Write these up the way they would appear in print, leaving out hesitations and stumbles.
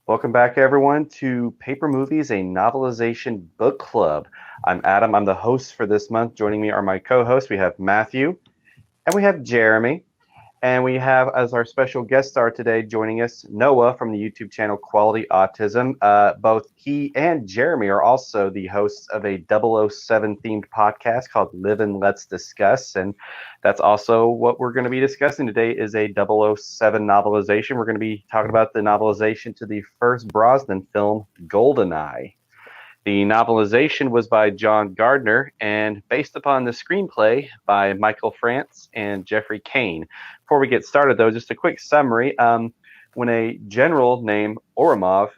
Welcome back, everyone, to Paper Movies, a novelization book club. I'm Adam. I'm the host for this month. Joining me are my co-hosts. We have Matthew and we have Jeremy. And we have as our special guest star today joining us Noah from the YouTube channel Quality Autism. Both he and Jeremy are also the hosts of a 007 themed podcast called Live and Let's Discuss. And that's also what we're going to be discussing today is a 007 novelization. We're going to be talking about the novelization to the first Brosnan film, GoldenEye. The novelization was by John Gardner and based upon the screenplay by Michael France and Jeffrey Caine. Before we get started, though, just a quick summary. When a general named Ourumov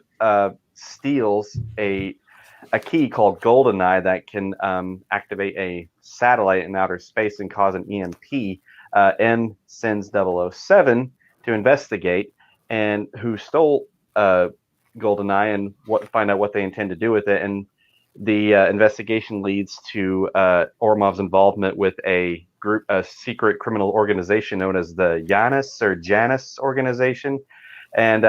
steals a key called GoldenEye that can activate a satellite in outer space and cause an EMP, M sends 007 to investigate and who stole GoldenEye and find out what they intend to do with it. And the investigation leads to Ourumov's involvement with a secret criminal organization known as the Janus organization. And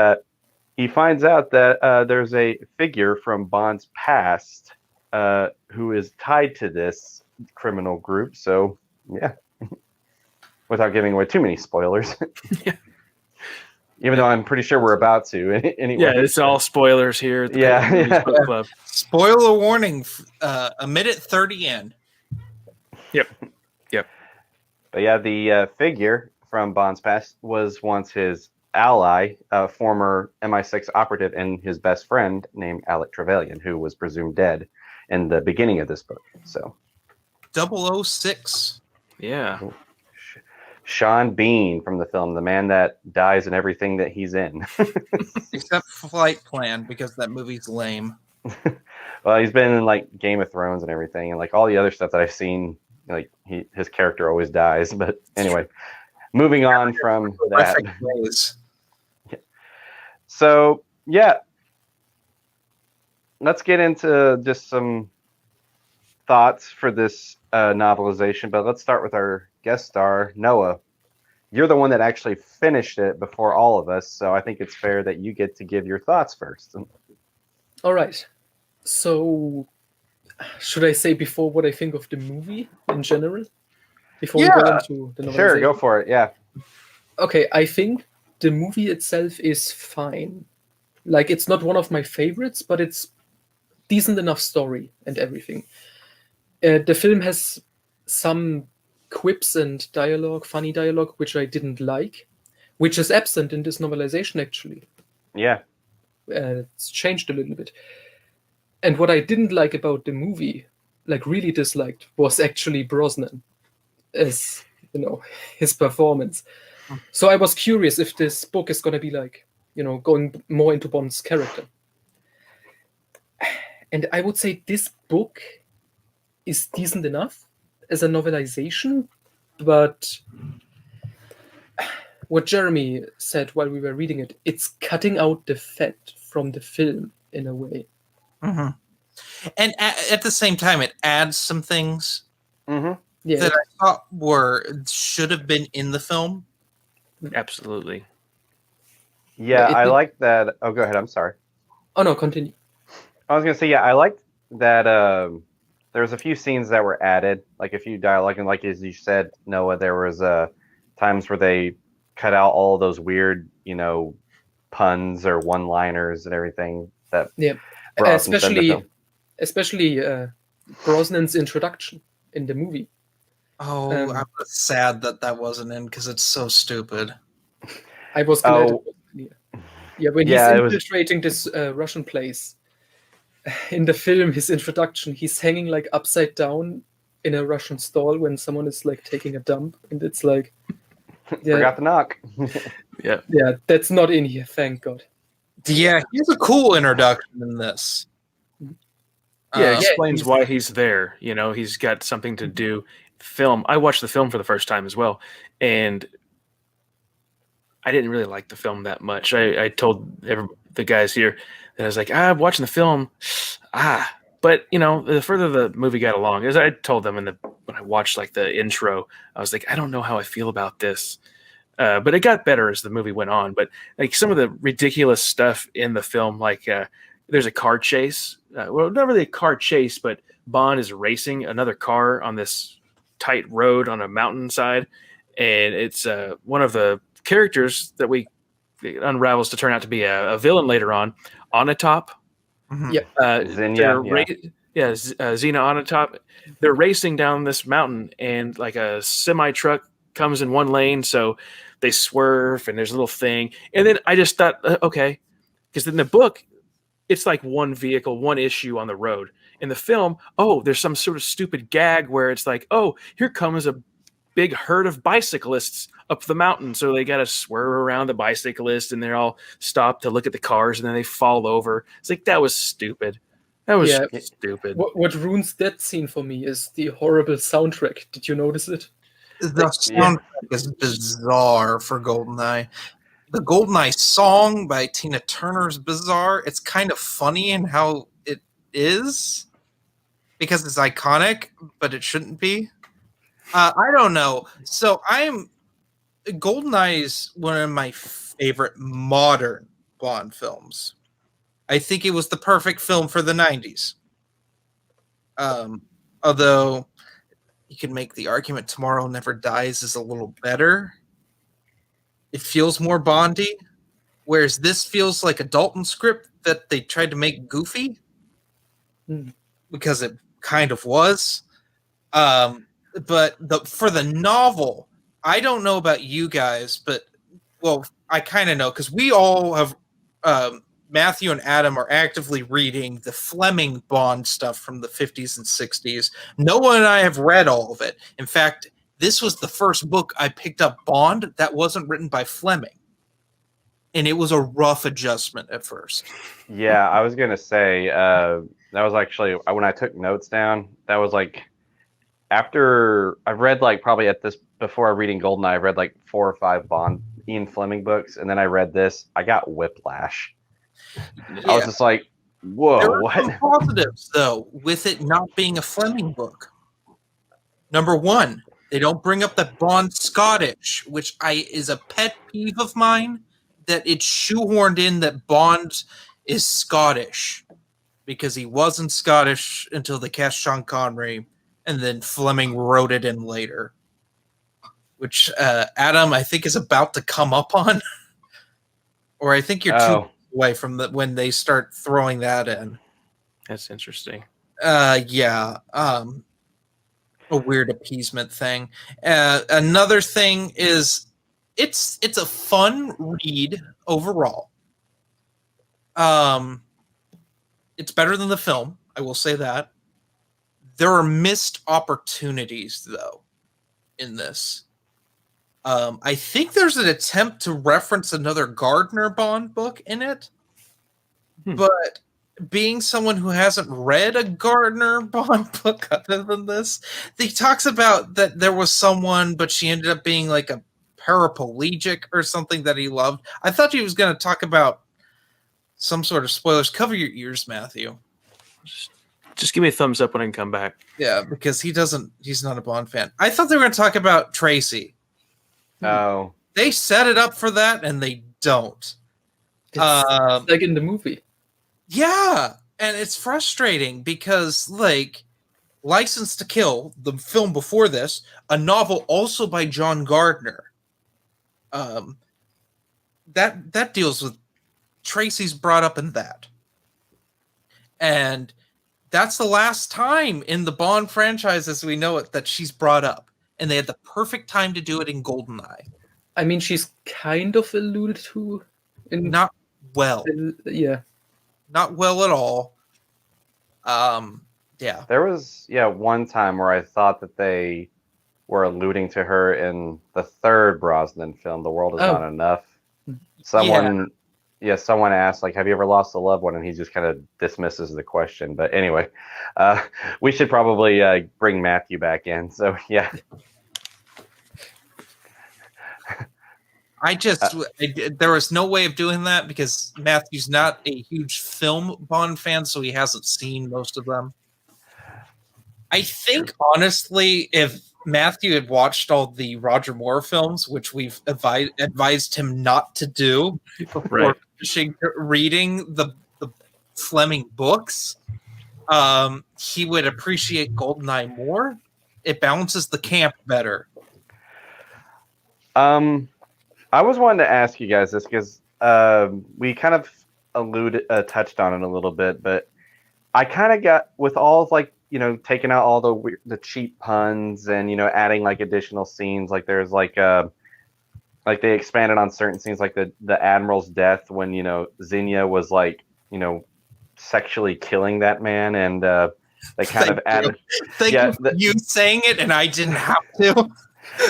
he finds out that there's a figure from Bond's past who is tied to this criminal group. So, yeah, without giving away too many spoilers. Yeah. Even though I'm pretty sure we're about to. Anyway. Yeah, it's all spoilers here at the Book Club. Spoiler warning, a minute 30 in. Yep. But yeah, the figure from Bond's past was once his ally, a former MI6 operative, and his best friend named Alec Trevelyan, who was presumed dead in the beginning of this book. So 006. Yeah. Sean Bean from the film, the man that dies in everything that he's in. Except Flight Plan, because that movie's lame. Well, he's been in like Game of Thrones and everything, and like all the other stuff that I've seen, like his character always dies. But anyway, moving on from that. So yeah, let's get into just some thoughts for this novelization. But let's start with our guest star, Noah. You're the one that actually finished it before all of us, so I think it's fair that you get to give your thoughts first. All right. So, should I say before what I think of the movie in general? Before we go into the novelization? Sure, go for it, yeah. Okay, I think the movie itself is fine. Like, it's not one of my favorites, but it's decent enough story and everything. The film has some quips and dialogue, funny dialogue, which I didn't like, which is absent in this novelization, actually. Yeah. It's changed a little bit. And what I didn't like about the movie, like really disliked, was actually Brosnan, as, you know, his performance. So I was curious if this book is going to be like, you know, going more into Bond's character. And I would say this book is decent enough as a novelization, but what Jeremy said while we were reading it, it's cutting out the fat from the film in a way. Mm-hmm. And at the same time, it adds some things that I thought should have been in the film. Absolutely. Yeah, I like that. Oh, go ahead. I'm sorry. Oh, no, continue. I was going to say, yeah, I liked that there was a few scenes that were added, like a few dialogue, and like as you said, Noah, there was times where they cut out all of those weird, you know, puns or one-liners and everything. That especially Brosnan's introduction in the movie. Oh, I was sad that wasn't in because it's so stupid. I was glad. When he's infiltrating this Russian place. In the film, his introduction, he's hanging like upside down in a Russian stall when someone is like taking a dump, and it's like, forgot to knock. yeah, that's not in here, thank God. Yeah, he's a cool introduction in this. Yeah, explains why he's there. You know, he's got something to do. Film. I watched the film for the first time as well, and I didn't really like the film that much. I told the guys here that I was like, I'm watching the film. But, you know, the further the movie got along, as I told them when I watched like the intro, I was like, I don't know how I feel about this. But it got better as the movie went on. But like some of the ridiculous stuff in the film, like there's a car chase. Well, not really a car chase, but Bond is racing another car on this tight road on a mountainside, and it's one of the characters that it unravels to turn out to be a villain later on a top. Mm-hmm. Xena on a top. They're racing down this mountain, and like a semi truck comes in one lane, so they swerve, and there's a little thing. And then I just thought, okay, because in the book, it's like one vehicle, one issue on the road. In the film, there's some sort of stupid gag where it's like, here comes a big herd of bicyclists up the mountain, so they got to swerve around the bicyclists, and they're all stopped to look at the cars, and then they fall over. It's like, that was stupid. That was stupid. What ruins that scene for me is the horrible soundtrack. Did you notice it? The soundtrack is bizarre for GoldenEye. The GoldenEye song by Tina Turner is bizarre. It's kind of funny in how it is because it's iconic, but it shouldn't be. I don't know. So GoldenEye is one of my favorite modern Bond films. I think it was the perfect film for the 90s. Although you can make the argument Tomorrow Never Dies is a little better. It feels more Bondy, whereas this feels like a Dalton script that they tried to make goofy because it kind of was. But for the novel, I don't know about you guys, but I kind of know because we all have. Matthew and Adam are actively reading the Fleming Bond stuff from the 50s and 60s. Noah and I have read all of it. In fact, this was the first book I picked up Bond that wasn't written by Fleming. And it was a rough adjustment at first. Yeah, I was going to say, that was actually, when I took notes down, that was like, after, I've read like probably before reading GoldenEye, I've read like 4 or 5 Ian Fleming books, and then I read this, I got whiplash. Yeah. I was just like, whoa, there are some positives, though, with it not being a Fleming book. Number one, they don't bring up that Bond's Scottish, which is a pet peeve of mine, that it's shoehorned in that Bond is Scottish, because he wasn't Scottish until they cast Sean Connery, and then Fleming wrote it in later. Which Adam, I think, is about to come up on. Or I think you're too away from when they start throwing that in. That's interesting. Yeah. A weird appeasement thing. Another thing is it's a fun read overall. It's better than the film, I will say that. There are missed opportunities, though, in this. I think there's an attempt to reference another Gardner Bond book in it. But being someone who hasn't read a Gardner Bond book other than this, he talks about that there was someone, but she ended up being like a paraplegic or something that he loved. I thought he was going to talk about some sort of spoilers. Cover your ears, Matthew. Just give me a thumbs up when I can come back. Yeah, because he's not a Bond fan. I thought they were going to talk about Tracy. Oh. They set it up for that, and they don't. It's like in the movie. Yeah, and it's frustrating because, like, License to Kill, the film before this, a novel also by John Gardner, that deals with Tracy's brought up in that. And that's the last time in the Bond franchise as we know it that she's brought up. And they had the perfect time to do it in GoldenEye. I mean, she's kind of alluded to. Not well. Yeah. Not well at all. Yeah. There was, one time where I thought that they were alluding to her in the third Brosnan film, The World Is Not Enough. Someone asked, like, have you ever lost a loved one? And he just kind of dismisses the question. But anyway, we should probably bring Matthew back in. So, yeah. There was no way of doing that because Matthew's not a huge film Bond fan, so he hasn't seen most of them. I think, honestly, if Matthew had watched all the Roger Moore films, which we've advised him not to do before finishing reading the Fleming books, he would appreciate GoldenEye more. It balances the camp better. I was wanting to ask you guys this because we kind of touched on it a little bit, but I kind of got with all of like, you know, taking out all the cheap puns and, you know, adding like additional scenes. Like there's like they expanded on certain scenes, like the Admiral's death when, you know, Xenia was like, you know, sexually killing that man, and they kind of added. Thank you for you saying it, and I didn't have to.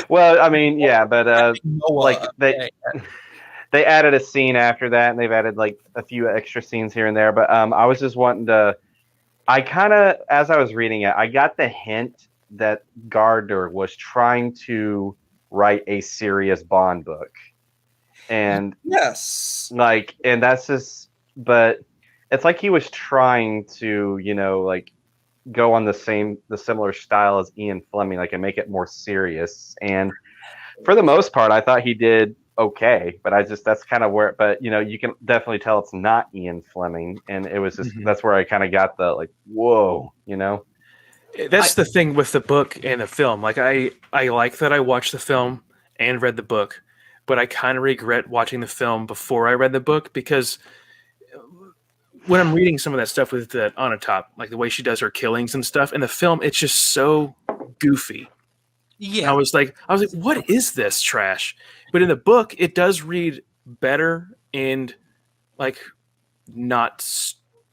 Well, I mean, yeah, but like they added a scene after that, and they've added like a few extra scenes here and there. But I was just wanting to. I kind of, as I was reading it, I got the hint that Gardner was trying to write a serious Bond book, and yes, like, and that's just, but it's like he was trying to, you know, like go on the similar style as Ian Fleming, like, and make it more serious. And for the most part, I thought he did okay, but that's kind of where, but you know, you can definitely tell it's not Ian Fleming, and it was just, that's where I kind of got the like, whoa, you know. That's the thing with the book and the film. Like I like that I watched the film and read the book, but I kind of regret watching the film before I read the book, because when I'm reading some of that stuff with the Onatopp, like the way she does her killings and stuff, in the film, it's just so goofy. Yeah, I was like, what is this trash? But in the book, it does read better and like not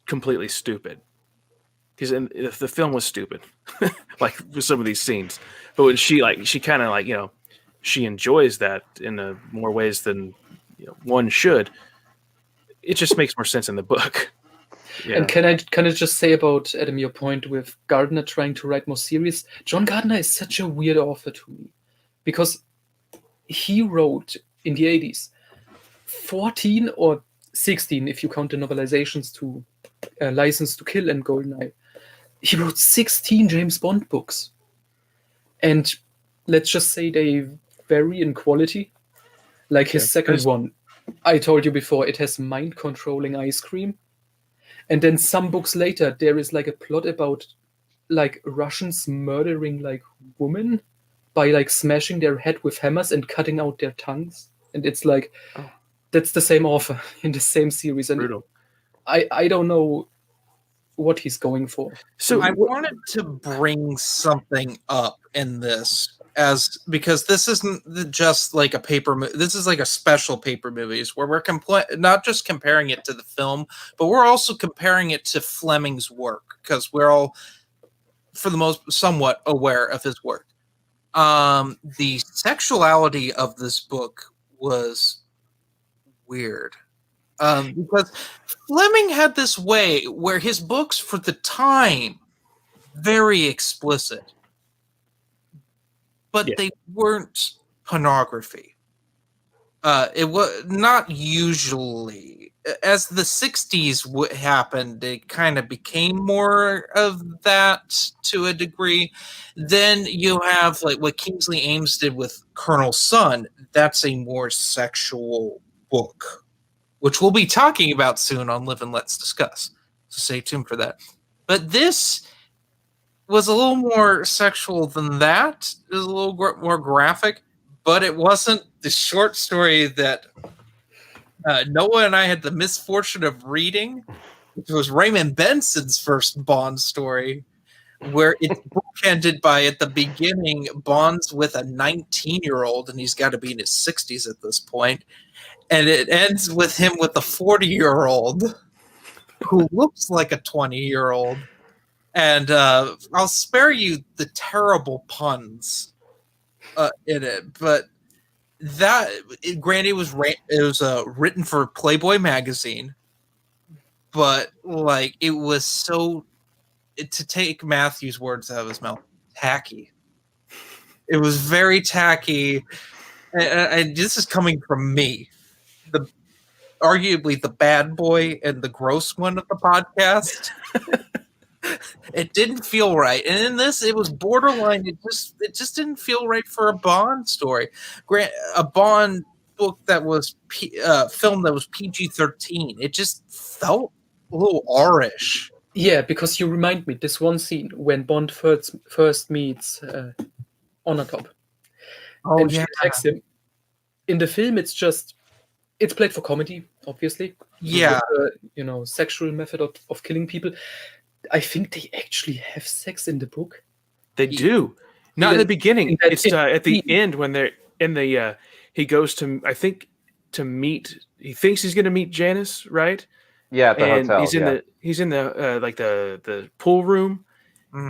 completely stupid. Because the film was stupid, like with some of these scenes. But when she kind of like, you know, she enjoys that in more ways than, you know, one should. It just makes more sense in the book. Yeah. And can I just say about, Adam, your point with Gardner trying to write more serious? John Gardner is such a weird author to me, because he wrote in the 80s 14 or 16, if you count the novelizations to License to Kill and GoldenEye. He wrote 16 James Bond books. And let's just say they vary in quality. Like his second one, I told you before, it has mind-controlling ice cream. And then some books later, there is like a plot about like Russians murdering like women by like smashing their head with hammers and cutting out their tongues. And it's like, that's the same author in the same series. And brutal. I don't know what he's going for. So I wanted to bring something up in this, because this isn't just like a paper movie. This is like a special paper movies where we're not just comparing it to the film, but we're also comparing it to Fleming's work, because we're all, for the most, somewhat aware of his work. The sexuality of this book was weird. Because Fleming had this way where his books, for the time, very explicit, but they weren't pornography. It was not usually. As the 60s happened, it kind of became more of that to a degree. Then you have like what Kingsley Ames did with Colonel's Son. That's a more sexual book, which we'll be talking about soon on Live and Let's Discuss. So stay tuned for that. But this was a little more sexual than that. It was a little more graphic, but it wasn't the short story that Noah and I had the misfortune of reading, which was Raymond Benson's first Bond story, where it's bookended by, at the beginning, Bond's with a 19-year-old, and he's got to be in his 60s at this point. And it ends with him with a 40-year-old who looks like a 20-year-old. And I'll spare you the terrible puns in it, but that, granted, it was written for Playboy magazine, but like it was so, to take Matthew's words out of his mouth, tacky. It was very tacky, and this is coming from me, arguably the bad boy and the gross one of the podcast. It didn't feel right, and in this, it was borderline. It just didn't feel right for a Bond story. A Bond book that was film that was PG-13. It just felt a little R-ish. Yeah, because you remind me this one scene when Bond first meets Onatop. Oh, and she attacks him. In the film, it's played for comedy, obviously. Yeah. With sexual method of killing people. I think they actually have sex in the book. They do. Not in the beginning. It's at the end when they're in the. He goes to, I think, to meet. He thinks he's going to meet Janice, right? Yeah, at the hotel. He's in the like the pool room.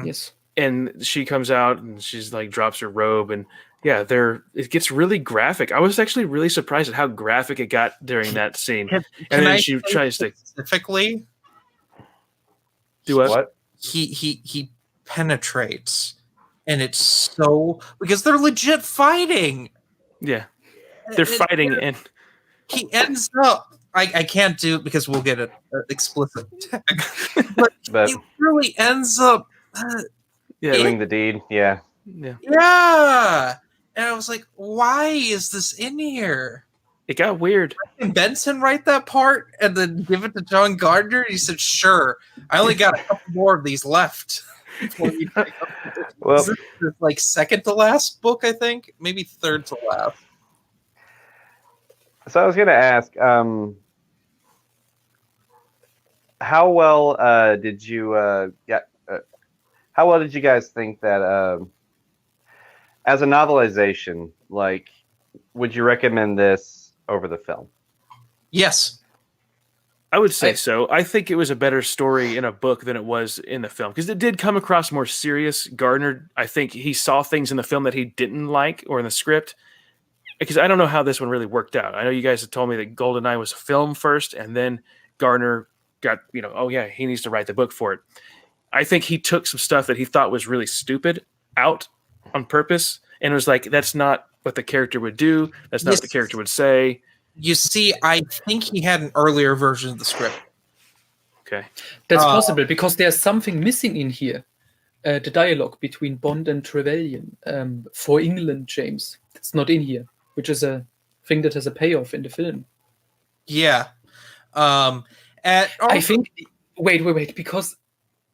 Yes. And she comes out and she's like drops her robe and it gets really graphic. I was actually really surprised at how graphic it got during that scene. And then she tries to specifically do what? He penetrates, and it's so because they're legit fighting. Yeah, they're fighting, and he ends up. I can't do it because we'll get an explicit tag, but he really ends up. Doing the deed. Yeah. And I was like, why is this in here? It got weird. Did Benson write that part and then give it to John Gardner? He said, sure. I only got a couple more of these left. Well, this is like second to last book, I think. Maybe third to last. So I was going to ask, how well did you guys think that as a novelization, like, would you recommend this over the film? Yes. I would say so. I think it was a better story in a book than it was in the film because it did come across more serious. Gardner, I think he saw things in the film that he didn't like or in the script because I don't know how this one really worked out. I know you guys had told me that GoldenEye was a film first and then Gardner got, he needs to write the book for it. I think he took some stuff that he thought was really stupid out on purpose and was like, that's not what the character would do. That's not what the character would say. You see, I think he had an earlier version of the script. Okay. That's possible because there's something missing in here. The dialogue between Bond and Trevelyan for England, James. It's not in here, which is a thing that has a payoff in the film. Yeah. I think, wait, because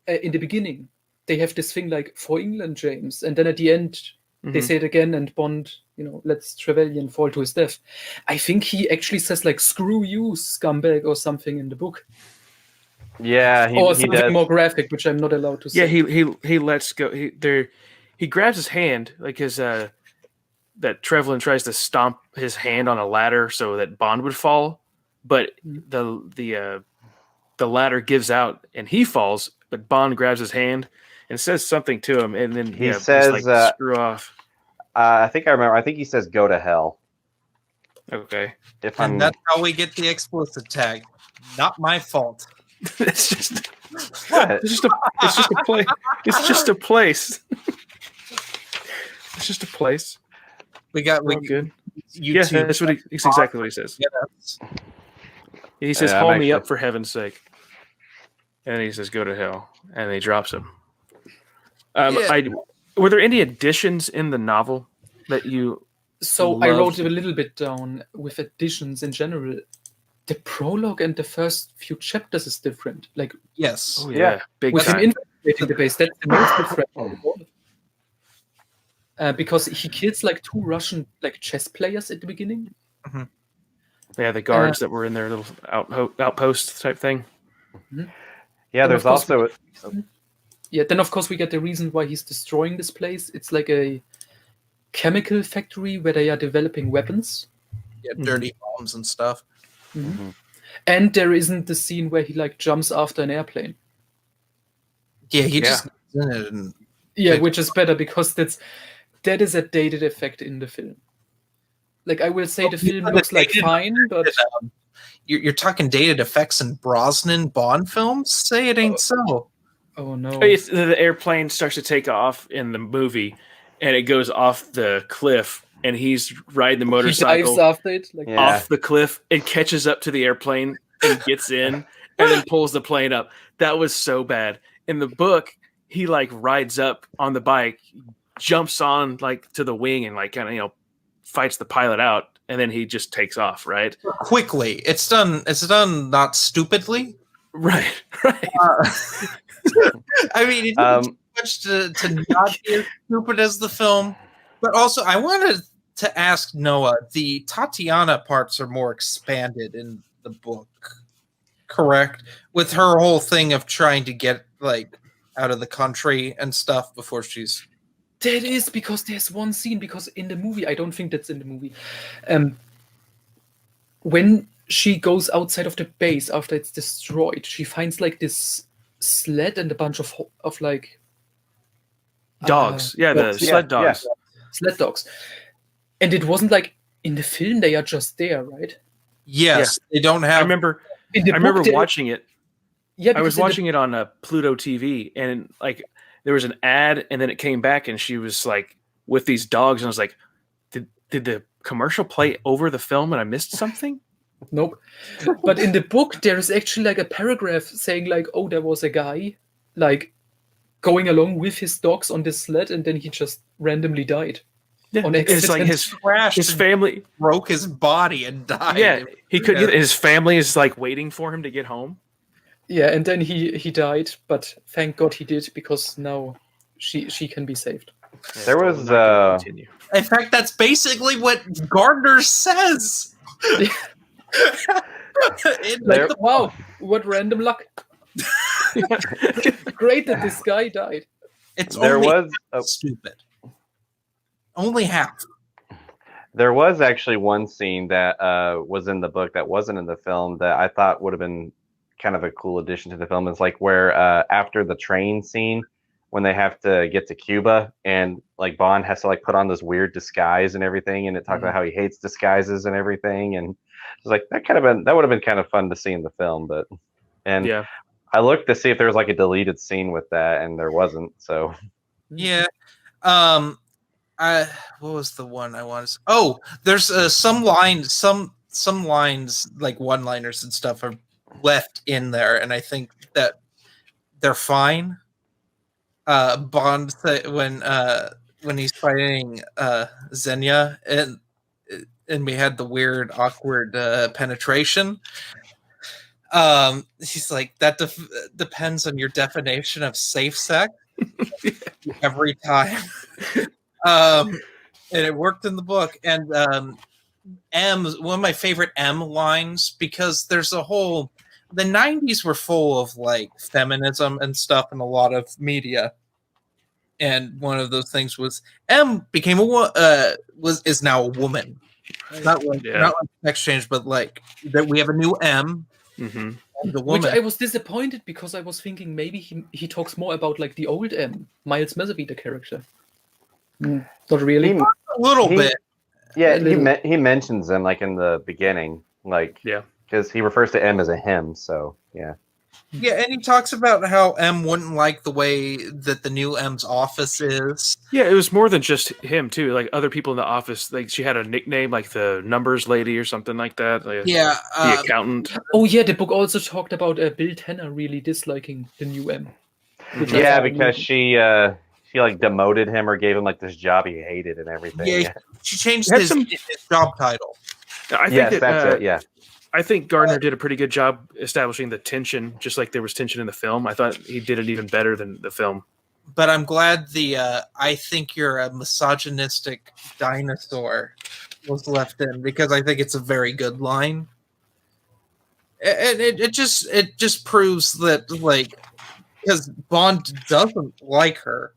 in the beginning, they have this thing like, for England, James, and then at the end, they say it again, and Bond, lets Trevelyan fall to his death. I think he actually says, like, screw you, scumbag, or something in the book. Yeah, or something does. More graphic, which I'm not allowed to say. Yeah, he lets go. He grabs his hand, like that Trevelyan tries to stomp his hand on a ladder so that Bond would fall, but the ladder gives out and he falls, but Bond grabs his hand and says something to him, and then he says, like, "Screw off." I think I remember. I think he says, "Go to hell." Okay, and that's how we get the explicit tag. Not my fault. It's just a place. It's just a place. It's just a place. We good. Yeah, that's it's exactly what he says. Yeah, he says, "Haul me up for heaven's sake," and he says, "Go to hell," and he drops him. Were there any additions in the novel that you? So loved? I wrote a little bit down with additions in general. The prologue and the first few chapters is different. Like yes, oh, yeah, big with time. him infiltrating the base. That's the most different. Because he kills like 2 Russian chess players at the beginning. Mm-hmm. Yeah, the guards that were in their little outpost type thing. Mm-hmm. Yeah, there's also. Then of course we get the reason why he's destroying this place. It's like a chemical factory where they are developing weapons. Yeah, dirty bombs and stuff. Mm-hmm. And there isn't the scene where he jumps after an airplane. Yeah, he just which is better because that is a dated effect in the film. Like I will say the film looks fine, but you're talking dated effects in Brosnan Bond films? Say it ain't so. Oh no! The airplane starts to take off in the movie, and it goes off the cliff, and he's riding the motorcycle. He dives after it, off the cliff, and catches up to the airplane and gets in, and then pulls the plane up. That was so bad. In the book, he like rides up on the bike, jumps on like to the wing, and like kind of fights the pilot out, and then he just takes off. Right, quickly. It's done. It's done not stupidly. right. I mean, it didn't much to not be as stupid as the film, but also I wanted to ask Noah. The Tatiana parts are more expanded in the book, correct? With her whole thing of trying to get like out of the country and stuff before she's. That is because there's one scene, because in the movie, I don't think that's in the movie. When she goes outside of the base after it's destroyed, she finds like this sled and a bunch of like dogs. The sled dogs. Sled dogs. And it wasn't like in the film they are just there, right? Yes, they don't have. I remember watching it. Yeah, I was watching it on Pluto TV, and like there was an ad, and then it came back, and she was like with these dogs, and I was like, did the commercial play over the film, and I missed something? Nope. But in the book, there is actually like a paragraph saying like, oh, there was a guy like going along with his dogs on this sled, and then he just randomly died. Yeah, it's like his family broke his body and died. Yeah, he couldn't. His family is like waiting for him to get home. Yeah, and then he died, but thank God he did, because now she can be saved. There was in fact, that's basically what Gardner says. Wow, what random luck! Great that this guy died. It's stupid. Only half. There was actually one scene that was in the book that wasn't in the film that I thought would have been kind of a cool addition to the film. It's like where after the train scene, when they have to get to Cuba, and like Bond has to like put on this weird disguise and everything, and it talks about how he hates disguises and everything, and it's like that would have been kind of fun to see in the film, but I looked to see if there was like a deleted scene with that, and there wasn't. So yeah. What was the one I wanted? There's some lines like one-liners and stuff are left in there, and I think that they're fine. Bond when he's fighting Xenia, and we had the weird, awkward penetration. He's like, that depends on your definition of safe sex. Every time. And it worked in the book. And one of my favorite M lines, because there's the 90s were full of like feminism and stuff in a lot of media. And one of those things was M became is now a woman. Not like sex change, but like that we have a new M. Mm-hmm. The woman. Which I was disappointed, because I was thinking maybe he talks more about like the old M, Miles Massey, the character. Not really. A little bit. Yeah, he mentions them like in the beginning, like because he refers to M as a him. So yeah. Yeah, and he talks about how M wouldn't like the way that the new M's office is. Yeah, it was more than just him too. Like other people in the office, like she had a nickname, like the numbers lady or something like that. Like, the accountant. Oh yeah, the book also talked about Bill Tanner really disliking the new M. Yeah, because she like demoted him or gave him like this job he hated and everything. Yeah, she changed his job title. I think that's it. Yeah. I think Gardner did a pretty good job establishing the tension, just like there was tension in the film. I thought he did it even better than the film. But I'm glad I think you're a misogynistic dinosaur was left in, because I think it's a very good line. And it just proves that, like, because Bond doesn't like her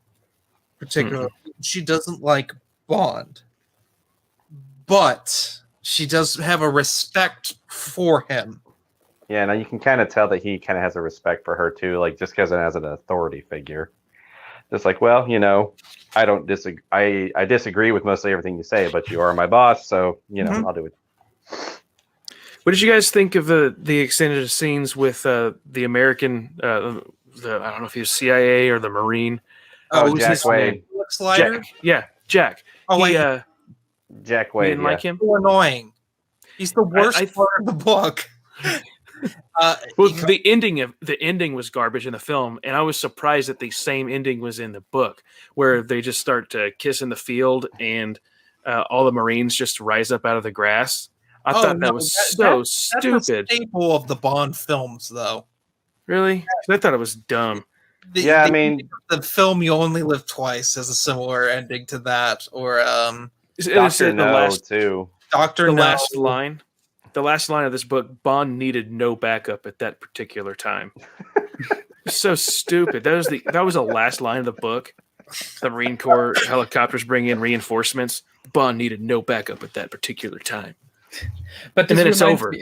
particularly. She doesn't like Bond. But she does have a respect for him. Yeah, now you can kind of tell that he kind of has a respect for her too, like just because as an authority figure. Just like, well, I don't disagree. I disagree with mostly everything you say, but you are my boss, so I'll do it. What did you guys think of the extended scenes with the American? I don't know if he was CIA or the Marine. Jack Wade. Jack. Oh, Jack Wade. Like him. So annoying. He's the worst part of the book. Well, the ending was garbage in the film, and I was surprised that the same ending was in the book, where they just start to kiss in the field, and all the Marines just rise up out of the grass. I thought that was so stupid. That's a staple of the Bond films, though. Really? I thought it was dumb. I mean, the film "You Only Live Twice" has a similar ending to that, or Dr. No too. Dr. The No. last line. The last line of this book, Bond needed no backup at that particular time. So stupid. That was the last line of the book. The Marine Corps helicopters bring in reinforcements. Bond needed no backup at that particular time. But and then it's over.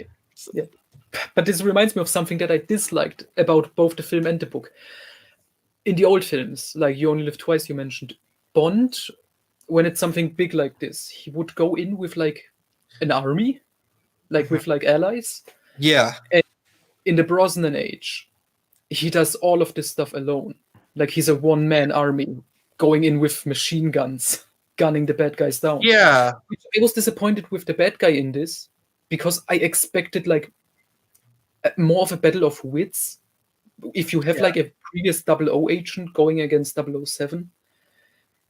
But this reminds me of something that I disliked about both the film and the book. In the old films, like You Only Live Twice, you mentioned, Bond, when it's something big like this, he would go in with like an army, like with like allies. Yeah. And in the Brosnan age, he does all of this stuff alone. Like he's a one-man army going in with machine guns, gunning the bad guys down. Yeah. I was disappointed with the bad guy in this because I expected like more of a battle of wits. If you have like a previous 00 agent going against 007.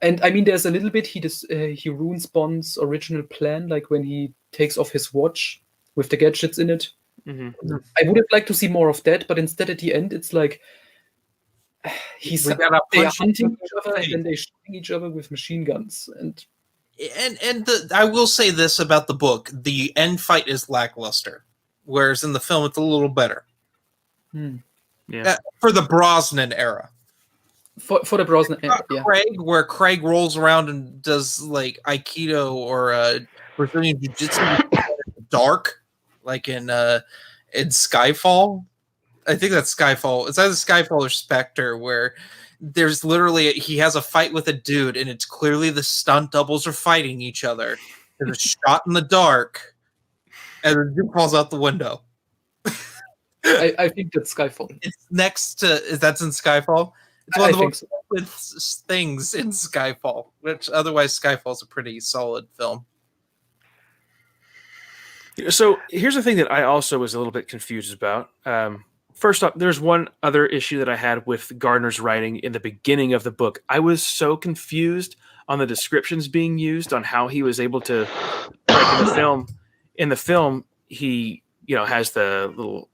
And I mean, there's a little bit, he ruins Bond's original plan, like when he takes off his watch with the gadgets in it. Mm-hmm. I would have liked to see more of that, but instead at the end, it's like they're hunting each other and then they're shooting each other with machine guns. And I will say this about the book: the end fight is lackluster, whereas in the film it's a little better. Yeah, for the Brosnan era. For the Brosnan era, yeah. Where Craig rolls around and does like Aikido or Brazilian Jiu-Jitsu dark, like in Skyfall. I think that's Skyfall. It's either Skyfall or Spectre, where there's literally he has a fight with a dude, and it's clearly the stunt doubles are fighting each other. There's a shot in the dark, and the dude falls out the window. I think that's Skyfall. It's next to that's in Skyfall. It's one of the most with things in Skyfall, which otherwise Skyfall's a pretty solid film. So here's the thing that I also was a little bit confused about. First off, there's one other issue that I had with Gardner's writing in the beginning of the book. I was so confused on the descriptions being used on how he was able to, like in the film, he has the little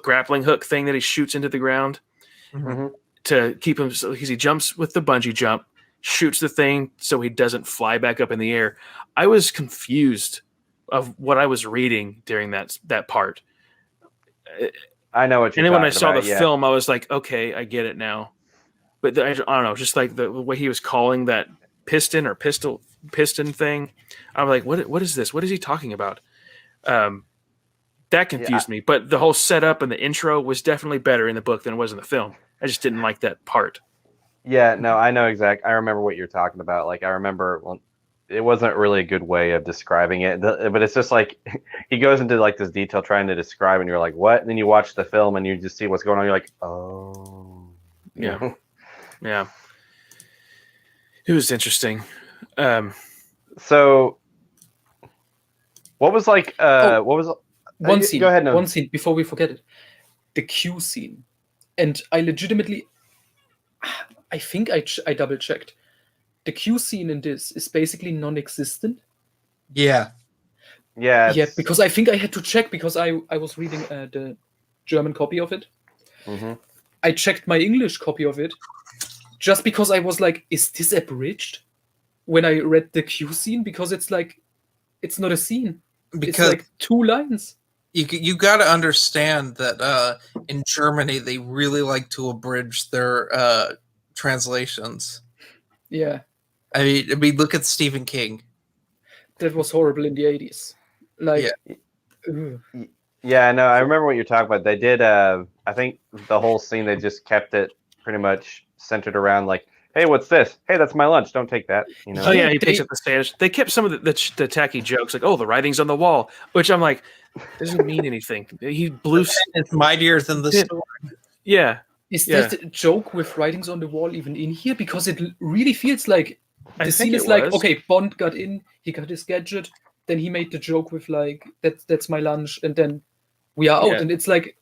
grappling hook thing that he shoots into the ground to keep him, so because he jumps with the bungee jump, shoots the thing so he doesn't fly back up in the air. I was confused of what I was reading during that part. I know what you're talking about. And then when I saw the film, I was like, okay, I get it now. But I don't know, just like the way he was calling that piston thing, I'm like, what is this? What is he talking about? That confused me. But the whole setup and the intro was definitely better in the book than it was in the film. I just didn't like that part. Yeah, no, I know exactly. I remember what you're talking about. Like, I remember, it wasn't really a good way of describing it, but it's just like he goes into like this detail trying to describe, and you're like, what? And then you watch the film and you just see what's going on. You're like, oh, yeah, yeah. It was interesting. So, what was like? What was one scene? Go ahead. No. One scene before we forget it. The Q scene, and I legitimately, I think I double checked. The Q scene in this is basically non-existent. Yeah. Yeah. Yeah, because I think I had to check because I was reading the German copy of it. Mm-hmm. I checked my English copy of it just because I was like, is this abridged? When I read the Q scene, because it's like, it's not a scene. Because it's like 2 lines. You got to understand that in Germany they really like to abridge their translations. Yeah. I mean, look at Stephen King. That was horrible in the 80s. Like, yeah, no, I remember what you're talking about. They did. I think the whole scene they just kept it pretty much centered around like, hey, what's this? Hey, that's my lunch. Don't take that. You know. Oh yeah, he picks up the Spanish. They kept some of the tacky jokes, like, oh, the writing's on the wall, which I'm like, doesn't mean anything. He blew. It's mightier than the story. Yeah. Is that a joke with writings on the wall even in here? Because it really feels like the scene is like, okay, Bond got in, he got his gadget, then he made the joke with like, that's my lunch, and then we are out, Yeah. and it's like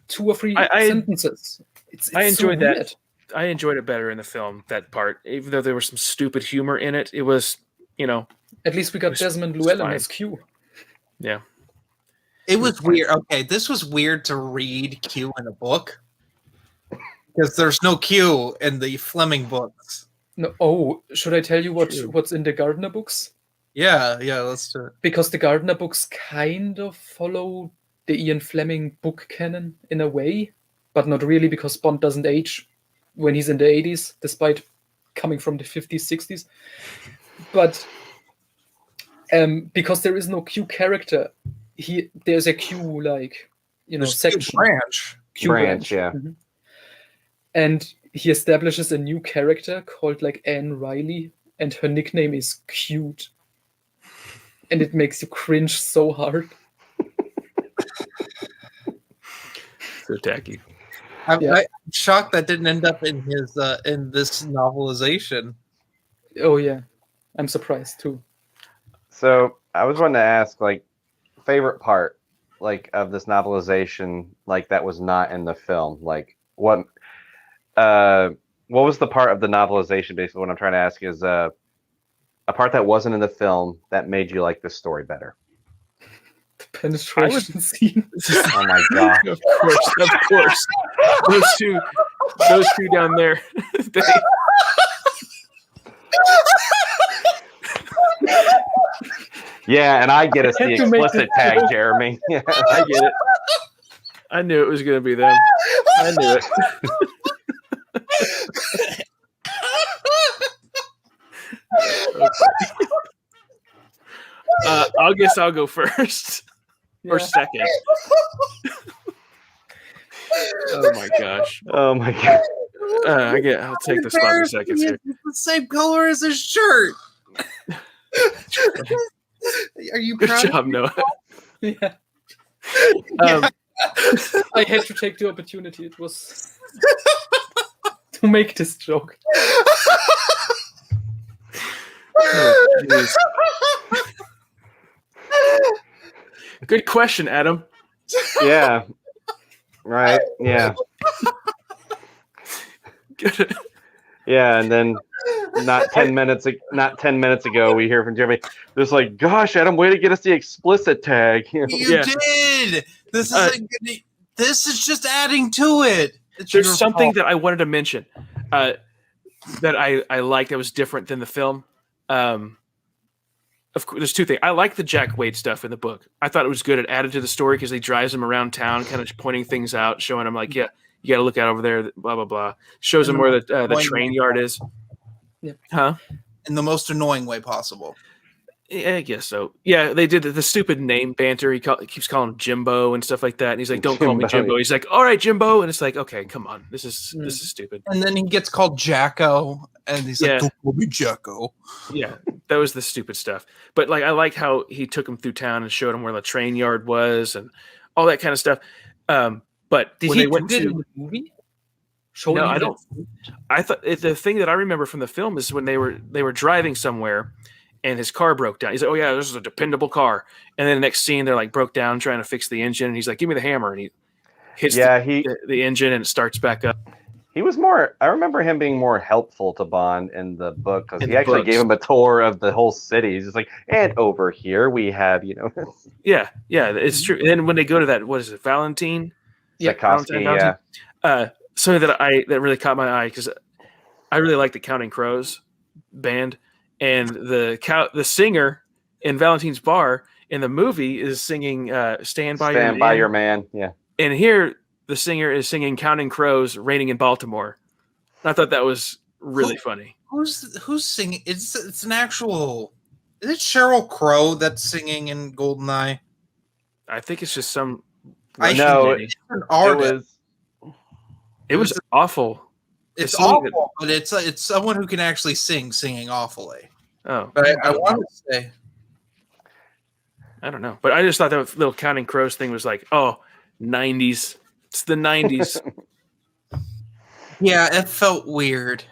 2 or 3 sentences. It's I enjoyed so that. weird. I enjoyed it better in the film, that part. Even though there was some stupid humor in it, it was, At least we got Desmond Llewellyn as Q. Yeah. It was weird. Okay, this was weird to read Q in a book because there's no Q in the Fleming books. No, should I tell you what's in the Gardner books? Yeah, let's do it. Because the Gardner books kind of follow the Ian Fleming book canon in a way, but not really, because Bond doesn't age when he's in the 80s, despite coming from the 50s, 60s. But because there is no Q character, there's a Q, like, section. Q branch, yeah. Mm-hmm. And he establishes a new character called like Anne Riley, and her nickname is Cute. And it makes you cringe so hard. So tacky. I'm shocked that didn't end up in his in this novelization. Oh yeah, I'm surprised too. So I was wanting to ask, like, favorite part, like, of this novelization, like, that was not in the film. Like, what was the part of the novelization? Basically, what I'm trying to ask is a part that wasn't in the film that made you like this story better. The penetration scene. Oh my god! Of course. Those two down there. Yeah, and I get us the explicit tag, Jeremy. Yeah, I get it. I knew it was going to be them. I knew it. I guess I'll go first or second. Oh my gosh! Oh my god! I'll take the spot in seconds here. It's the same color as his shirt. Are you proud? Good job, Noah. Yeah. I had to take the opportunity. It was to make this joke. Oh, good question, Adam. Yeah. Right. Yeah. Good. Yeah, and then not 10 minutes ago, we hear from Jeremy. There's like, gosh, Adam, way to get us the explicit tag. You did. This is just adding to it. There's something that I wanted to mention that I liked that was different than the film. Of course, there's two things. I like the Jack Wade stuff in the book. I thought it was good. It added to the story because he drives him around town, kind of pointing things out, showing him like, yeah, you got to look out over there, blah, blah, blah. Shows him where the train yard is. Yeah. Huh? In the most annoying way possible. Yeah, I guess so. Yeah, they did the stupid name banter. He keeps calling him Jimbo and stuff like that. And he's like, don't call me Jimbo. He's like, all right, Jimbo. And it's like, okay, come on. This is stupid. And then he gets called Jacko. And he's like, don't call me Jacko. Yeah, that was the stupid stuff. But like, I like how he took him through town and showed him where the train yard was and all that kind of stuff. But did when he they went do to it in the movie? No, I don't. I thought the thing that I remember from the film is when they were driving somewhere, and his car broke down. He's like, "Oh yeah, this is a dependable car." And then the next scene, they're like broke down trying to fix the engine. And he's like, "Give me the hammer," and he hits the engine, and it starts back up. He was more. I remember him being more helpful to Bond in the book because he actually gave him a tour of the whole city. He's just like, and over here we have, Yeah, it's true. And then when they go to that, what is it, Valentine? Tchaikovsky, yeah. Something that really caught my eye because I really like the Counting Crows band, and the singer in Valentine's Bar in the movie is singing "Stand by Your Man," yeah. And here the singer is singing "Counting Crows," "Raining in Baltimore." I thought that was really funny. Who's singing? It's an actual. Is it Sheryl Crow that's singing in GoldenEye? I think it's just some. It was awful. It's awful, but it's someone who can actually singing awfully. Oh, but I want to say, I don't know, but I just thought that little Counting Crows thing was like, oh, 90s. It's the 90s. Yeah, it felt weird.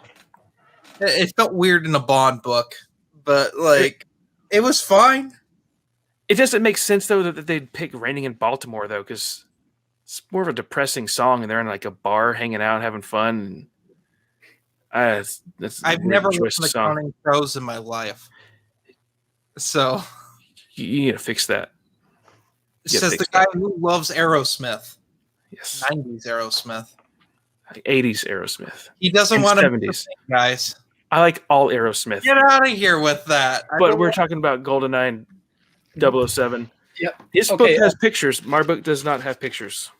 It felt weird in a Bond book, but like it was fine. It doesn't make sense though that they'd pick "Raining in Baltimore" though, because it's more of a depressing song, and they're in like a bar hanging out, having fun. That's I've never listened to Counting Crows in my life, so you need to fix that. Says the guy who loves Aerosmith. Yes, 90s Aerosmith, 80s Aerosmith. He doesn't want to 70s guys. I like all Aerosmith. Get out of here with that. But we're talking about GoldenEye 007. Yep. His book has pictures. My book does not have pictures.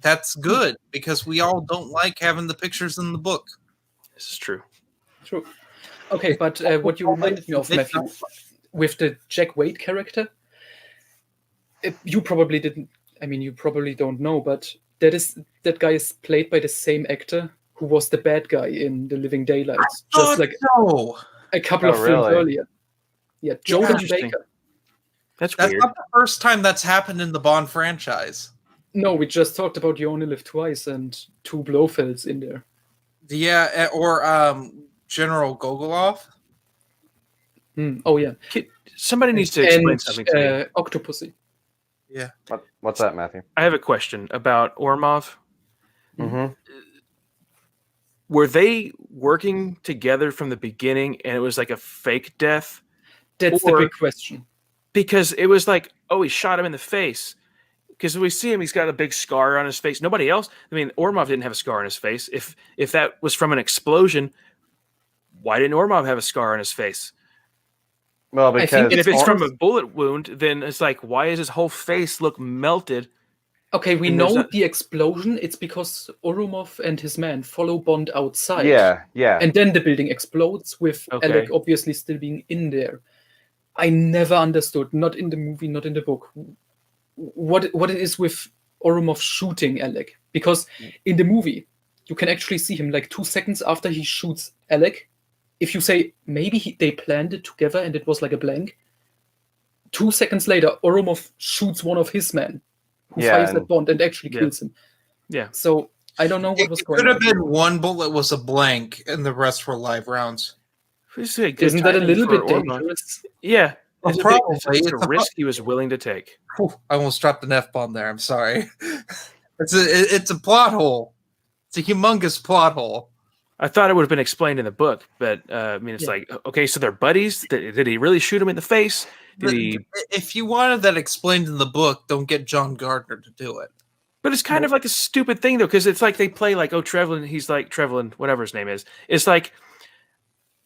That's good because we all don't like having the pictures in the book. This is true. True. Okay, but what you reminded me of, Matthew, with the Jack Wade character, you probably didn't. I mean, you probably don't know, but that guy is played by the same actor who was the bad guy in The Living Daylights, just like a couple of films earlier. Yeah, Joel Baker. That's weird. Not the first time that's happened in the Bond franchise. No, we just talked about You Only Live Twice and two Blofelds in there. Yeah, or General Gogolov. Oh yeah. Somebody needs to explain something to me. Octopussy. Yeah. What's that, Matthew? I have a question about Ormov. Mm-hmm. Were they working together from the beginning and it was like a fake death? That's the big question. Because it was like, oh, he shot him in the face. Because we see him, he's got a big scar on his face. Nobody else. I mean, Ormov didn't have a scar on his face. If that was from an explosion, why didn't Ormov have a scar on his face? Well, because if it's from a bullet wound, then it's like, why does his whole face look melted? Okay, we know the explosion. It's because Orumov and his men follow Bond outside. Yeah. And then the building explodes with Alec obviously still being in there. I never understood, not in the movie, not in the book, what it is with Orumov shooting Alec. Because in the movie, you can actually see him like 2 seconds after he shoots Alec. If you say maybe they planned it together and it was like a blank, 2 seconds later, Orumov shoots one of his men who fires at Bond and actually kills him. Yeah. So I don't know what was going on. It could have been one bullet was a blank and the rest were live rounds. Isn't that a little bit dangerous? Yeah. Well, probably. It's a risk he was willing to take. I almost dropped an F-bomb there. I'm sorry. It's a plot hole. It's a humongous plot hole. I thought it would have been explained in the book, but I mean, it's like, okay, so they're buddies. Did he really shoot him in the face? If you wanted that explained in the book, don't get John Gardner to do it. But it's kind of like a stupid thing, though, because it's like they play like, oh, Trevelyan, he's like Trevelyan, whatever his name is. It's like,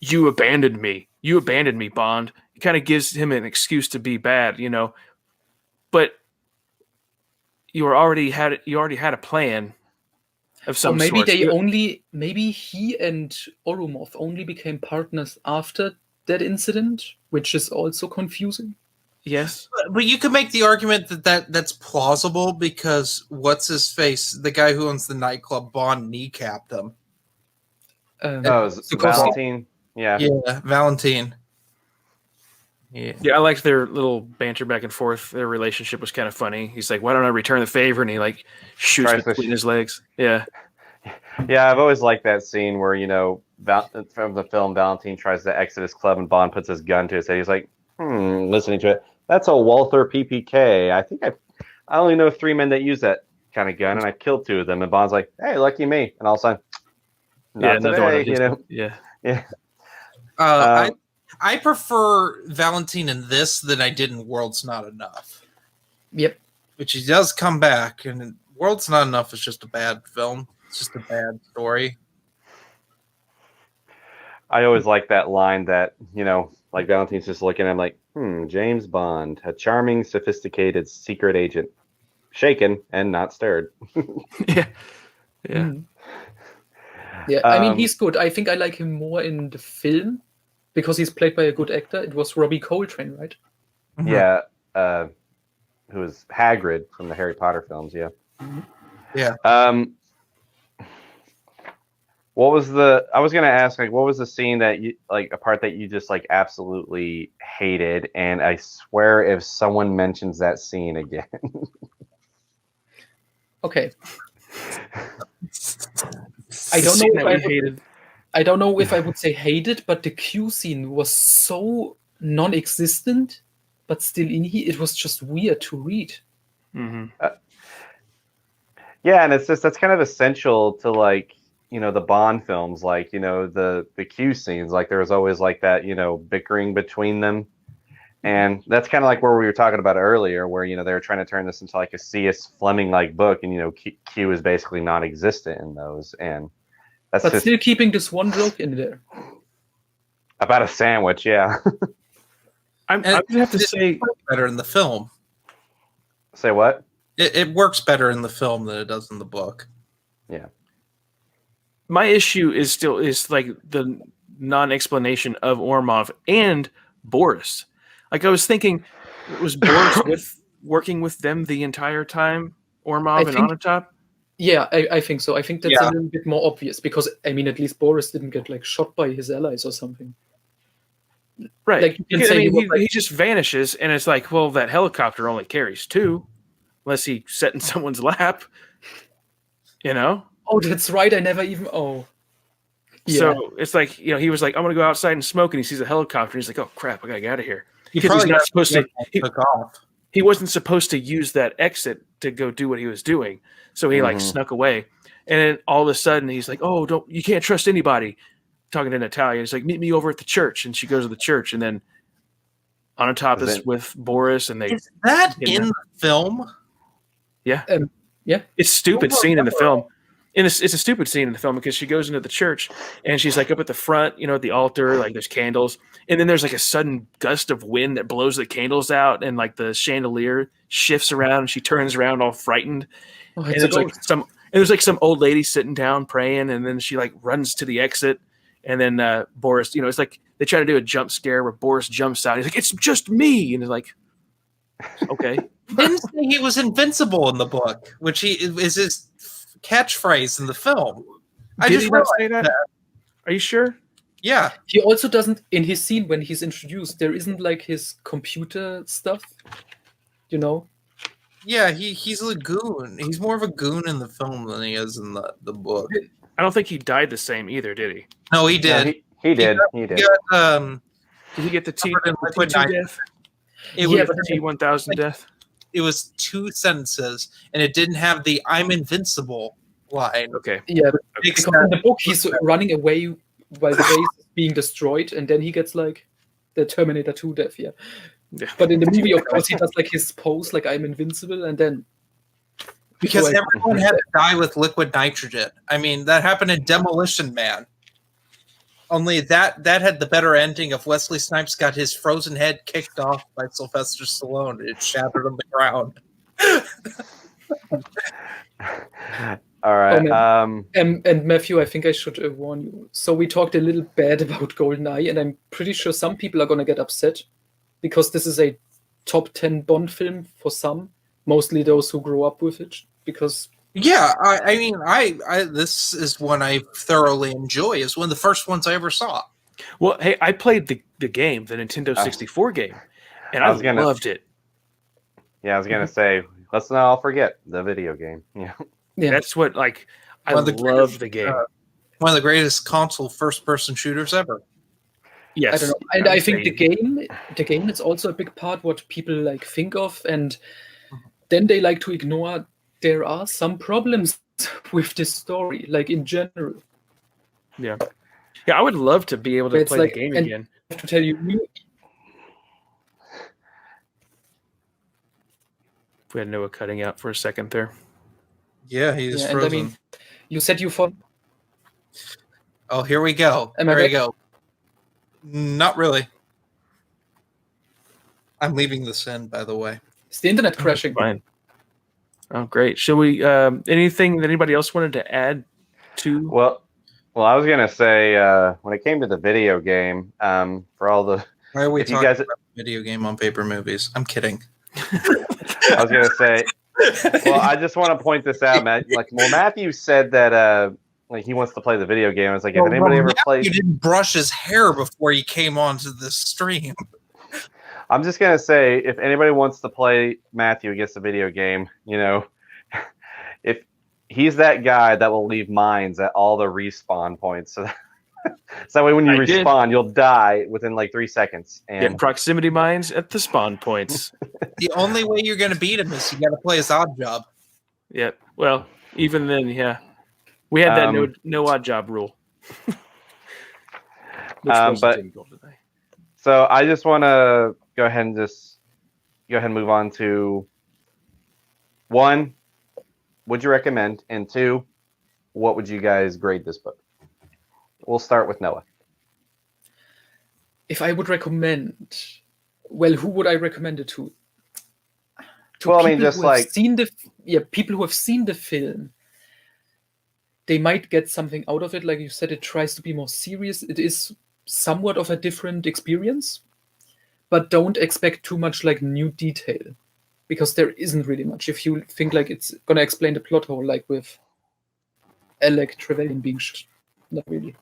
you abandoned me. You abandoned me, Bond. It kind of gives him an excuse to be bad, you know. But you already had a plan of some maybe sort. Maybe he and Orumov only became partners after that incident, which is also confusing. Yes, but you could make the argument that's plausible because what's his face, the guy who owns the nightclub, Bond kneecapped him. Valentine. Yeah, Valentine. Yeah, I liked their little banter back and forth. Their relationship was kind of funny. He's like, "Why don't I return the favor?" And he like shoots between his legs. Yeah, I've always liked that scene where from the film, Valentine tries to exit his club and Bond puts his gun to his head. He's like, listening to it. That's a Walther PPK. I think I only know 3 men that use that kind of gun, and I killed 2 of them. And Bond's like, "Hey, lucky me!" And all of a sudden, not today. Yeah. I prefer Valentine in this than I did in World's Not Enough. Yep. Which he does come back, and World's Not Enough is just a bad film. It's just a bad story. I always like that line that, like Valentine's just looking at him like, James Bond, a charming, sophisticated secret agent. Shaken and not stirred. Yeah. Yeah, I mean, he's good. I think I like him more in the film because he's played by a good actor. It was Robbie Coltrane, right? Mm-hmm. Yeah, who was Hagrid from the Harry Potter films, yeah. Mm-hmm. Yeah. I was going to ask, what was the scene that you, a part that you just, absolutely hated? And I swear if someone mentions that scene again. Okay. I don't know if I would say hated, but the Q scene was so non-existent but still it was just weird to read. Mm-hmm. Yeah, and it's just that's kind of essential to like the Bond films, like the Q scenes. Like there was always like that bickering between them, and that's kind of like where we were talking about earlier, where they were trying to turn this into like a C.S. Fleming like book, and Q is basically non-existent in those, and that's but just still keeping this one joke in there about a sandwich. Yeah. I'm gonna have to say better in the film. Say what? It works better in the film than it does in the book. Yeah. My issue is like the non-explanation of Ormov and Boris. Like I was thinking, was Boris working with them the entire time? Ormov and Onatop? Yeah, I think so. I think that's a little bit more obvious because I mean, at least Boris didn't get like shot by his allies or something. Right. Like, you can say he just vanishes, and it's like, well, that helicopter only carries 2, unless he sat in someone's lap. Oh, that's right. I never even. Oh. Yeah. So it's like, he was like, I'm going to go outside and smoke, and he sees a helicopter. And he's like, oh, crap, I got to get out of here. Because he's not supposed to. He wasn't supposed to use that exit to go do what he was doing. So he like snuck away. And then all of a sudden he's like, oh, you can't trust anybody. Talking to Natalia. He's like, meet me over at the church. And she goes to the church. And then Onatop is with Boris. And is that in the film? Yeah. Yeah. It's stupid scene in the film. And it's a stupid scene in the film because she goes into the church and she's like up at the front, at the altar, like there's candles. And then there's like a sudden gust of wind that blows the candles out and like the chandelier shifts around and she turns around all frightened. Oh, and there's like some old lady sitting down praying, and then she like runs to the exit. And then Boris, it's like they try to do a jump scare where Boris jumps out. He's like, it's just me. And he's like, okay. Didn't say he was invincible in the book, which is his catchphrase in the film. Did he not say that? Are you sure? Yeah. He also doesn't, in his scene when he's introduced, there isn't like his computer stuff, Yeah, he's a goon. He's more of a goon in the film than he is in the book. I don't think he died the same either, did he? No, he did. No, he did. He did. Did he get the T2 death? It was the T1000 death. It was 2 sentences, and it didn't have the "I'm invincible" line. Okay. Yeah, because in the book he's running away while the base is being destroyed, and then he gets like the Terminator 2 death. Yeah. But in the movie, of course, he does like his pose, like I'm invincible, and then because everyone had to die with liquid nitrogen. I mean, that happened in Demolition Man. Only that had the better ending of Wesley Snipes got his frozen head kicked off by Sylvester Stallone. It shattered on the ground. All right. And Matthew, I think I should warn you. So we talked a little bad about GoldenEye, and I'm pretty sure some people are going to get upset because this is a top 10 Bond film for some, mostly those who grew up with it. Because yeah, I mean, this is one I thoroughly enjoy. It's one of the first ones I ever saw. Well, hey, I played the game, the Nintendo 64 game, and I loved it. Yeah, I was gonna say, let's not all forget the video game. Yeah, that's what I love the game. One of the greatest console first-person shooters ever. Yes, I don't know, and I think the game is also a big part what people like think of, and then they like to ignore. There are some problems with this story, like in general. Yeah, I would love to be able to play the game again. I have to tell you, we had Noah cutting out for a second there. Yeah, he's frozen. And I mean, you said you fought. Oh, here we go. There we go. Not really. I'm leaving this in, by the way. Is the internet crashing? Fine. Oh, great. Should we? Anything that anybody else wanted to add to? Well, I was gonna say when it came to the video game, for all the why are we talking about video game on paper movies? I'm kidding. I was gonna say. Well, I just want to point this out, Matt. Like, Matthew said that like he wants to play the video game. It's like if anybody ever plays, you didn't brush his hair before you came onto the stream. I'm just gonna say, if anybody wants to play Matthew against the video game, if he's that guy that will leave mines at all the respawn points, so So that way when you I did. respawn, you'll die within like 3 seconds. Get And proximity mines at the spawn points. The only way you're going to beat him is you got to play his odd job. Yep. Well, even then, yeah. We had that no odd job rule. Which wasn't in GoldenEye. So I just want to go ahead and move on to 1, would you recommend? And 2, what would you guys grade this book? We'll start with Noah. If I would recommend, well, who would I recommend it to? Well, I mean, just like people who have seen the film. They might get something out of it. Like you said, it tries to be more serious. It is somewhat of a different experience, but don't expect too much like new detail, because there isn't really much. If you think like it's gonna explain the plot hole, like with Alec Trevelyan being not really.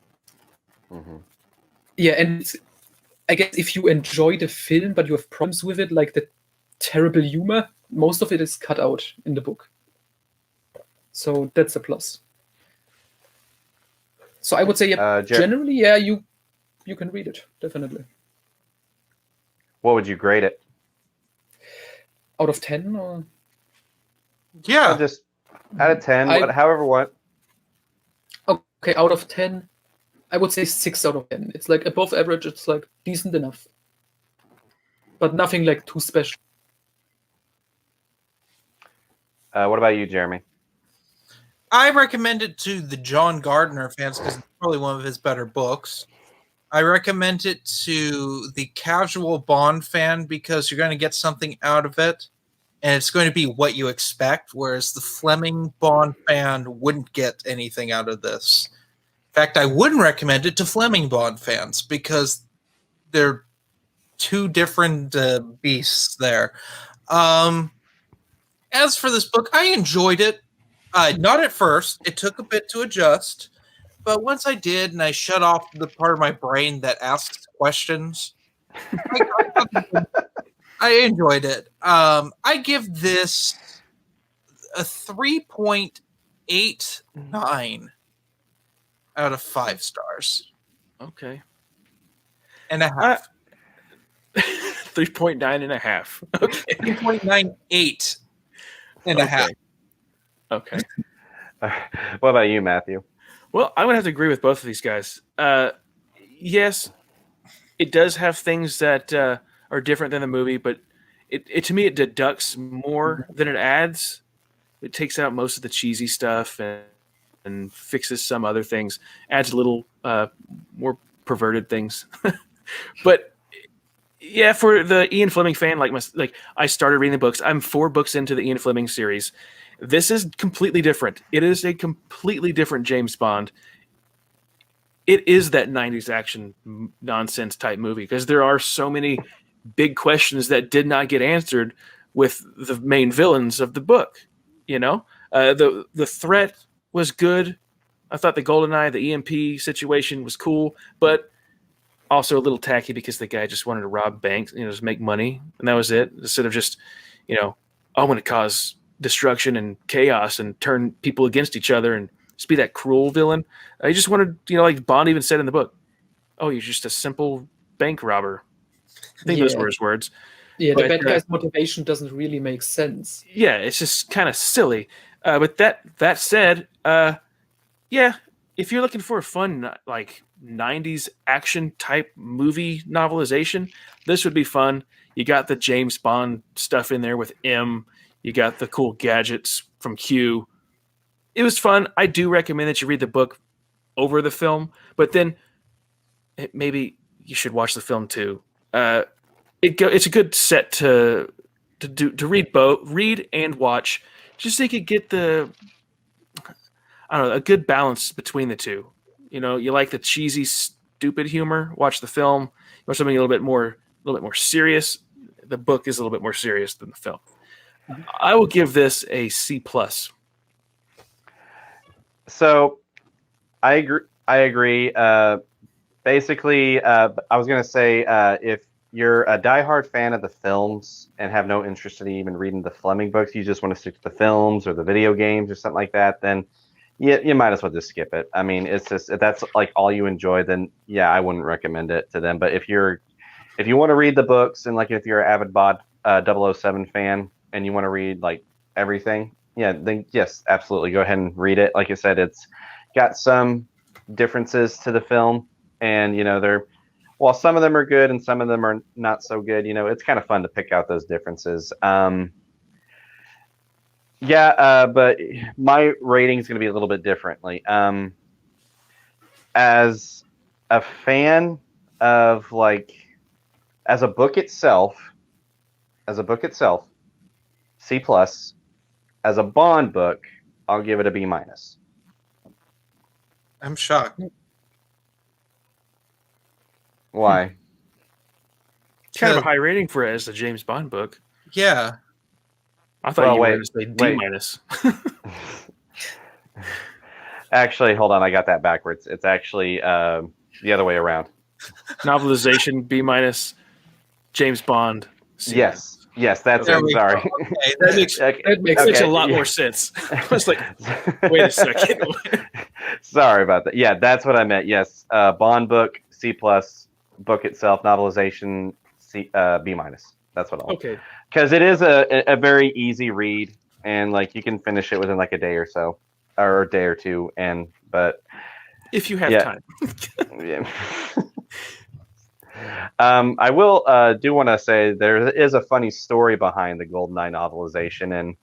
Mm-hmm. Yeah, and I guess if you enjoy the film but you have problems with it, like the terrible humor, most of it is cut out in the book. So that's a plus. So I would say, generally, you can read it, definitely. What would you grade it? Out of 10, or? Yeah. Just out of 10, however what. Okay, out of 10, I would say 6 out of 10. It's like above average, it's like decent enough. But nothing like too special. What about you, Jeremy? I recommend it to the John Gardner fans because it's probably one of his better books. I recommend it to the casual Bond fan because you're going to get something out of it, and it's going to be what you expect, whereas the Fleming Bond fan wouldn't get anything out of this. In fact, I wouldn't recommend it to Fleming Bond fans because they're two different beasts there. As for this book, I enjoyed it. Not at first. It took a bit to adjust. But once I did, and I shut off the part of my brain that asks questions, I enjoyed it. I give this a 3.89 out of 5 stars. Okay. And a half. 3.9 and a half. Okay. 3.98 and a half. Okay. What about you, Matthew? Well, I'm going to have to agree with both of these guys. Yes, it does have things that are different than the movie, but it to me, it deducts more than it adds. It takes out most of the cheesy stuff and fixes some other things, adds a little more perverted things. But yeah, for the Ian Fleming fan, like I started reading the books. I'm 4 books into the Ian Fleming series. This is completely different. It is a completely different James Bond. It is that 90s action nonsense type movie because there are so many big questions that did not get answered with the main villains of the book. You know, the threat was good. I thought the GoldenEye, the EMP situation was cool, but also a little tacky because the guy just wanted to rob banks, just make money, and that was it. Instead of just, I want to cause destruction and chaos and turn people against each other and just be that cruel villain. I just wanted, like Bond even said in the book, oh, you're just a simple bank robber. I think those were his words. Yeah, the bad guy's motivation doesn't really make sense. Yeah, it's just kind of silly. But that said, yeah, if you're looking for a fun, like 90s action type movie novelization, this would be fun. You got the James Bond stuff in there with M. You got the cool gadgets from Q. It was fun. I do recommend that you read the book over the film, but then maybe you should watch the film too. It's a good set to read both, read and watch, just so you could get a good balance between the two. You like the cheesy, stupid humor, watch the film. You want something a little bit more serious. The book is a little bit more serious than the film. I will give this a C+. So, I agree. Basically, I was going to say if you're a diehard fan of the films and have no interest in even reading the Fleming books, you just want to stick to the films or the video games or something like that, then you might as well just skip it. I mean, it's just if that's like all you enjoy, then yeah, I wouldn't recommend it to them. But if you want to read the books and like if you're an avid bod 007 fan and you want to read like everything, yeah, then yes, absolutely go ahead and read it. Like I said, it's got some differences to the film, and they're while some of them are good and some of them are not so good. It's kind of fun to pick out those differences. But my rating is going to be a little bit differently. As a fan of as a book itself, C plus. As a Bond book, I'll give it a B minus. I'm shocked. Why? Kind of a high rating for it as a James Bond book. Yeah. I thought you were going to say D minus. Actually, hold on. I got that backwards. It's actually the other way around. Novelization, B minus. James Bond, C minus. Yes, that's it. Sorry. Okay, that makes a lot more sense. I was like, wait a second. Sorry about that. Yeah, that's what I meant. Yes, Bond book, C plus. Book itself, novelization, B minus. That's what I'll. Okay. Because it is a very easy read, and like you can finish it within like a day or so, or a day or two, but if you have time. Yeah. I will do want to say there is a funny story behind the GoldenEye novelization, and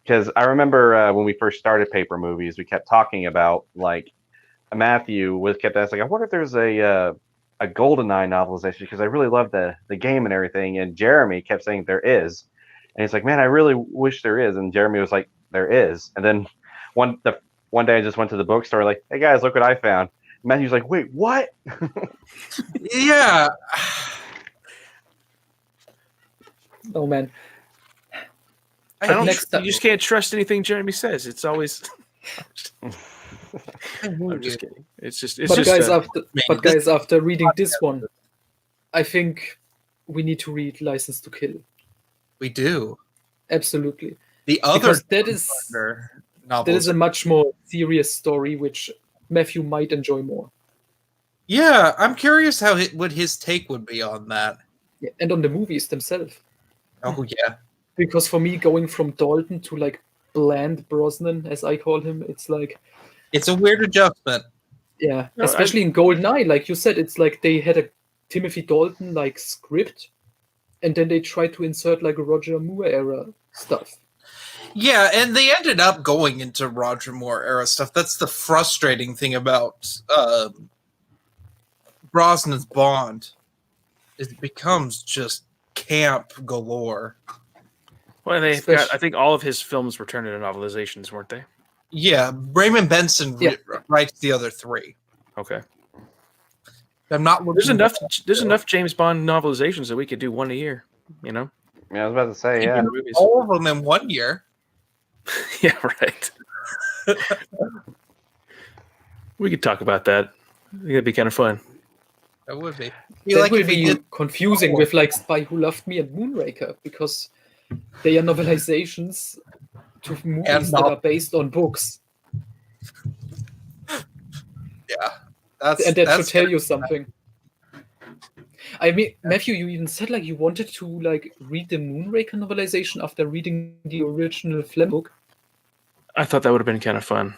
because I remember when we first started Paper Movies, we kept talking about like Matthew kept asking, I wonder if there's a GoldenEye novelization because I really love the game and everything, and Jeremy kept saying there is, and he's like, man, I really wish there is, and Jeremy was like, there is, and then one day I just went to the bookstore like, hey guys, look what I found. Matthew's like, wait, what? Yeah. Oh man. You just can't trust anything Jeremy says. It's always. I'm just kidding. Guys, after reading this one, I think we need to read License to Kill. We do. Absolutely. The other that is a much more serious story, which Matthew might enjoy more. Yeah, I'm curious what his take would be on that. Yeah, and on the movies themselves. Oh yeah. Because for me, going from Dalton to like bland Brosnan, as I call him, it's like it's a weird adjustment. Yeah, especially in GoldenEye, like you said, it's like they had a Timothy Dalton like script, and then they tried to insert like a Roger Moore era stuff. Yeah, and they ended up going into Roger Moore era stuff. That's the frustrating thing about Brosnan's Bond. It becomes just camp galore. Well, they've got, I think all of his films were turned into novelizations, weren't they? Yeah, Raymond Benson writes the other three. Okay. I'm not. There's enough James Bond novelizations that we could do one a year. You know. Yeah, I was about to say, yeah, all of them in 1 year. Yeah, right. We could talk about that. It'd be kind of fun. That would be. That would be confusing with like Spy Who Loved Me and Moonraker because they are novelizations to movies that are based on books. Yeah, that should tell you something. I mean, Matthew, you even said like you wanted to like read the Moonraker novelization after reading the original Flem book. I thought that would have been kind of fun.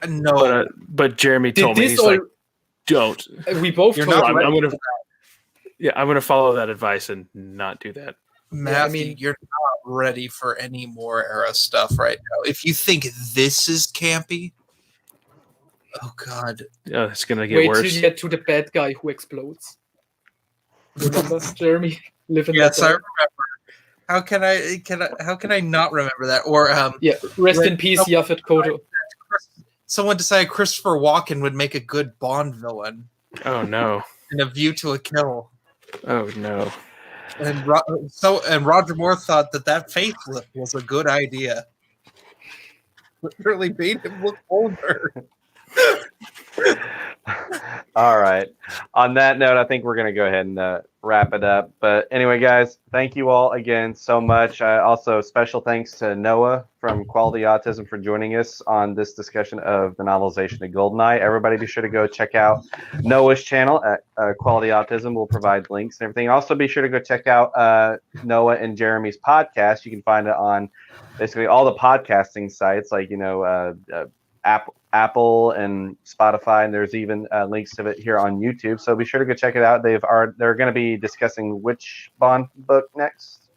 No, but Jeremy told me he's like, don't. We both. I'm gonna follow that advice and not do that. Matthew, you're not ready for any more era stuff right now. If you think this is campy, oh god, yeah, it's gonna get worse. Wait till you get to the bad guy who explodes. Remember, Jeremy? Yes, I remember. How can I not remember that? Or rest in peace, Yaphet Kotto. Someone decided Christopher Walken would make a good Bond villain. Oh no! In A View to a Kill. Oh no! And Roger Moore thought that facelift was a good idea. Literally made him look older. All right. On that note, I think we're going to go ahead and wrap it up. But anyway, guys, thank you all again so much. Also, special thanks to Noah from Quality Autism for joining us on this discussion of the novelization of GoldenEye. Everybody be sure to go check out Noah's channel at Quality Autism. We'll provide links and everything. Also, be sure to go check out Noah and Jeremy's podcast. You can find it on basically all the podcasting sites, like, Apple and Spotify, and there's even links to it here on YouTube. So be sure to go check it out. They're going to be discussing which Bond book next.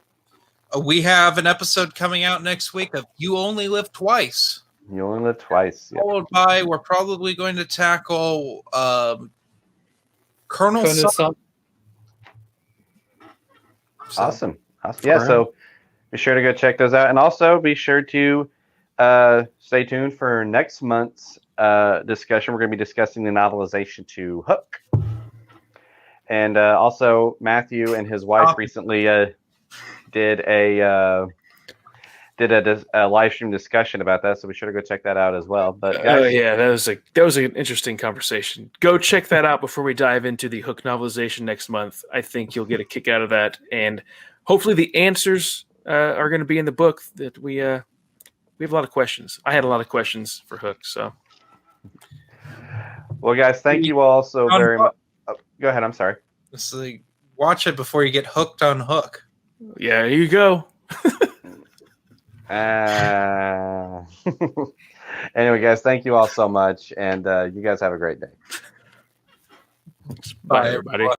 We have an episode coming out next week of You Only Live Twice. You Only Live Twice. Yep. Followed by, we're probably going to tackle Colonel Sutton. Awesome. Yeah, so be sure to go check those out. And also be sure to stay tuned for next month's discussion. We're going to be discussing the novelization to Hook. And also, Matthew and his wife recently did a live stream discussion about that, so be sure to go check that out as well. But yeah, that was an interesting conversation. Go check that out before we dive into the Hook novelization next month. I think you'll get a kick out of that, and hopefully the answers are going to be in the book. That we have a lot of questions. I had a lot of questions for Hook. So, well, guys, thank you all so very much. Oh, go ahead. I'm sorry. It's like, watch it before you get hooked on Hook. Yeah, here you go. Anyway, guys, thank you all so much, and you guys have a great day. Bye everybody.